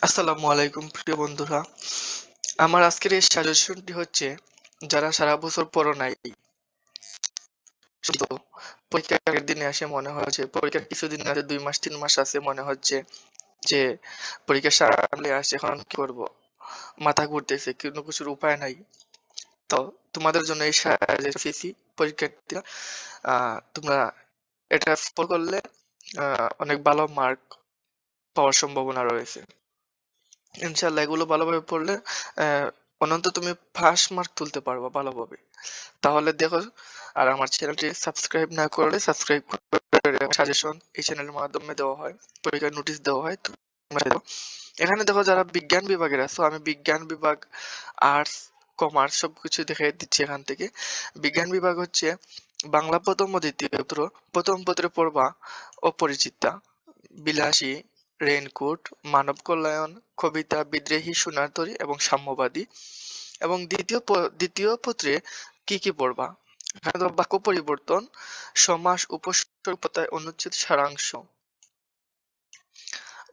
আসসালামু আলাইকুম প্রিয় বন্ধুরা। আমার আজকের এই সাজেশনটি হচ্ছে যারা সারা বছর পড়ো নাই, শুধু পরীক্ষার আগের দিনে এসে মনে হয় যে পরীক্ষার কিছুদিন আছে, ২ মাস ৩ মাস আছে, মনে হচ্ছে যে পরীক্ষা সামনে আসছে, এখন কি করব? মাথা ঘুরতেছে, কোনো কিছুর উপায় নাই। তো তোমাদের জন্য এই সাজেশন পরীক্ষার্থীরা, তোমরা এটা ফলো করলে অনেক ভালো মার্ক পাওয়ার সম্ভাবনা রয়েছে। ইনশাআল্লাহ এগুলো ভালোভাবে পড়লে অন্তত তুমি পাস মার্ক তুলতে পারবা ভালোভাবে। তাহলে দেখো, আর আমার চ্যানেলটি সাবস্ক্রাইব না করলে সাবস্ক্রাইব করে সাজেশন এই চ্যানেলের মাধ্যমে দেওয়া হয়, পরীক্ষার নোটিশ দেওয়া হয়। তোমরা দেখো, এখানে দেখো যারা বিজ্ঞান বিভাগের আছো, আমি বিজ্ঞান বিভাগ, আর্টস, কমার্স সবকিছু দেখে দিচ্ছি এখান থেকে। বিজ্ঞান বিভাগ হচ্ছে বাংলা প্রথম ও দ্বিতীয় পত্র। প্রথম পত্রে পড়বা অপরিচিতা, বিলাসী, রেইনকোট, মানব কল্যাণ, কবিতা, বিদ্রোহী, সোনার তরী এবং সাম্যবাদী। এবং দ্বিতীয় পত্রে কি কি পড়বা? এখানে দেখো বাক্য পরিবর্তন, সমাস, উপসর্গ, প্রত্যয়,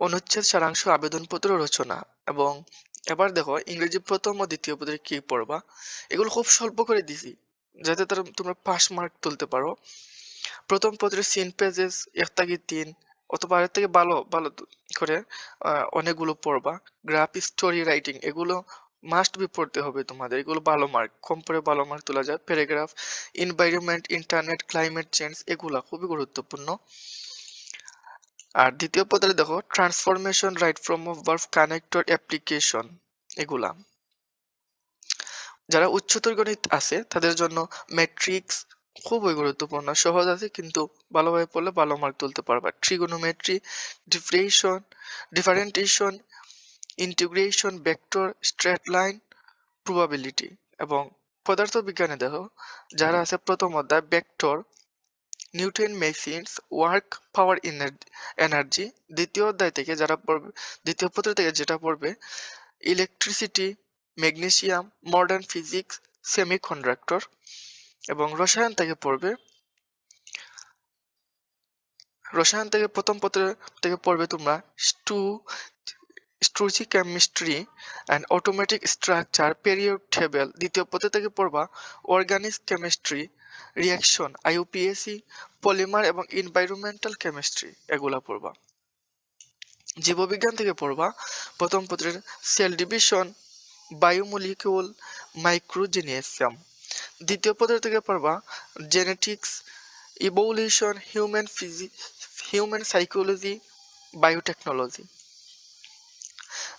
অনুচ্ছেদ সারাংশ, আবেদনপত্র রচনা। এবং এবার দেখো ইংরেজি প্রথম ও দ্বিতীয় পত্রে কি পড়বা। এগুলো খুব স্বল্প করে দিছি যাতে তোমরা পাস মার্ক তুলতে পারো। প্রথম পত্রে সিন পেজেস ১ থেকে ৩ অথবা এর থেকে ভালো ভালো করে অনেকগুলো পড়বা। গ্রাফ, স্টোরি রাইটিং এগুলো মাস্ট বি পড়তে হবে তোমাদের। এগুলো ভালো মার্ক, কম পড়ে ভালো মার্ক তোলা যায়। Paragraph, environment, internet, climate change এগুলা খুবই গুরুত্বপূর্ণ। আর দ্বিতীয় পত্রে দেখো transformation, right from of verb, connector, application এগুলা। যারা উচ্চতর গণিত আছে তাদের জন্য ম্যাট্রিক্স খুবই গুরুত্বপূর্ণ, সহজ আছে কিন্তু ভালোভাবে পড়লে ভালো মার্ক তুলতে পারবা। Trigonometry, differentiation, integration, vector, straight line, probability. এবং পদার্থবিজ্ঞানে দেখো যারা আছে প্রথম অধ্যায় vector, Newton machines, work, power, energy. দ্বিতীয় অধ্যায় থেকে যারা পড়বে, দ্বিতীয় পত্র থেকে যেটা পড়বে electricity, magnesium, modern physics, semiconductor. এবং রসায়ন থেকে প্রথম পত্র থেকে পড়বে তোমরা stoichiometry and automatic structure, period table. দ্বিতীয় পত্র থেকে পড়বা organic chemistry, reaction, IUPAC, polymer এবং এনভায়রনমেন্টাল কেমিস্ট্রি এগুলা পড়বা। জীববিজ্ঞান থেকে পড়বা প্রথম পত্রের সেল ডিভিশন, বায়োমলিকিউল, মাইক্রোজেনিয়াম। দ্বিতীয় পত্র থেকে পড়বা genetics, evolution, human psychology, biotechnology.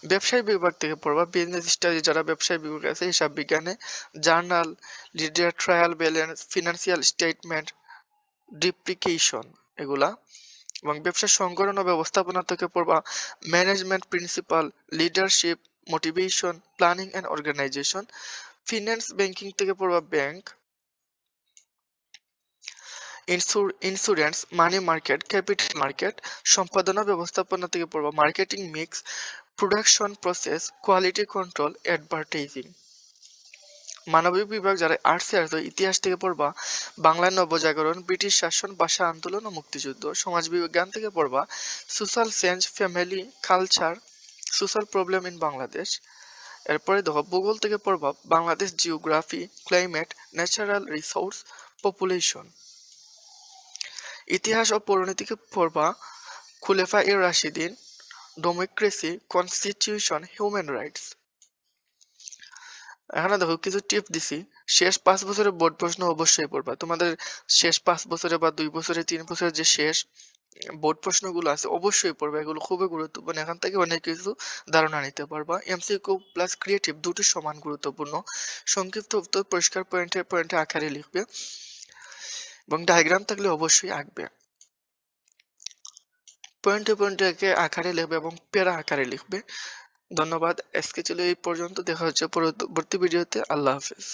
ব্যবসায় বিভাগ থেকে পড়বা বিজনেস স্টাডি, যারা ব্যবসায় বিভাগ আছে হিসাব বিজ্ঞানে, journal, ledger, trial balance, financial statement, depreciation এগুলা। এবং ব্যবসা সংগঠন ও ব্যবস্থাপনা থেকে পড়বা management principal, leadership, motivation, planning and organisation. Finance banking থেকে পড়বা bank, insurance, money market, capital market. সম্পাদনা ব্যবস্থাপনা থেকে পড়বা marketing mix, production process, quality control, advertising. মানবিক বিভাগ যারা আর্টসে আছে ইতিহাস থেকে পড়বা বাংলার নবজাগরণ, ব্রিটিশ শাসন, ভাষা আন্দোলন ও মুক্তিযুদ্ধ। সমাজ বিজ্ঞান থেকে পড়বা social change, family, culture, social problem in Bangladesh. এরপরে দেখো ভূগোল থেকে পড়বা Bangladesh geography, climate, natural resource, population. ইতিহাস ও পৌরনীতিকে পড়বা খুলেফা এর রাশিদিন, ডেমোক্রেসি, কনস্টিটিউশন, হিউম্যান রাইটস। এখানে দেখো কিছু টিপ দিছি। শেষ 5 বছরের বোর্ড প্রশ্ন অবশ্যই পড়বা। তোমাদের শেষ 5 বছরে বা 2 বছরে 3 বছরে যে শেষ বোর্ড প্রশ্নগুলো আছে অবশ্যই পড়বা। এগুলো খুবই গুরুত্বপূর্ণ। এখান থেকে অনেক কিছু ধারণা নিতে পারবা। এমসিকিউ প্লাস ক্রিয়েটিভ দুটি সমান গুরুত্বপূর্ণ। সংক্ষিপ্ত উত্তর পরিষ্কার পয়েন্টে আকারে লিখবে এবং ডায়াগ্রাম থাকলে অবশ্যই আঁকবে। পয়েন্টে আকারে লিখবে এবং প্যারা আকারে লিখবে। ধন্যবাদ। আজকে ছিল এই পর্যন্ত। দেখা হচ্ছে পরবর্তী ভিডিওতে। আল্লাহ হাফেজ।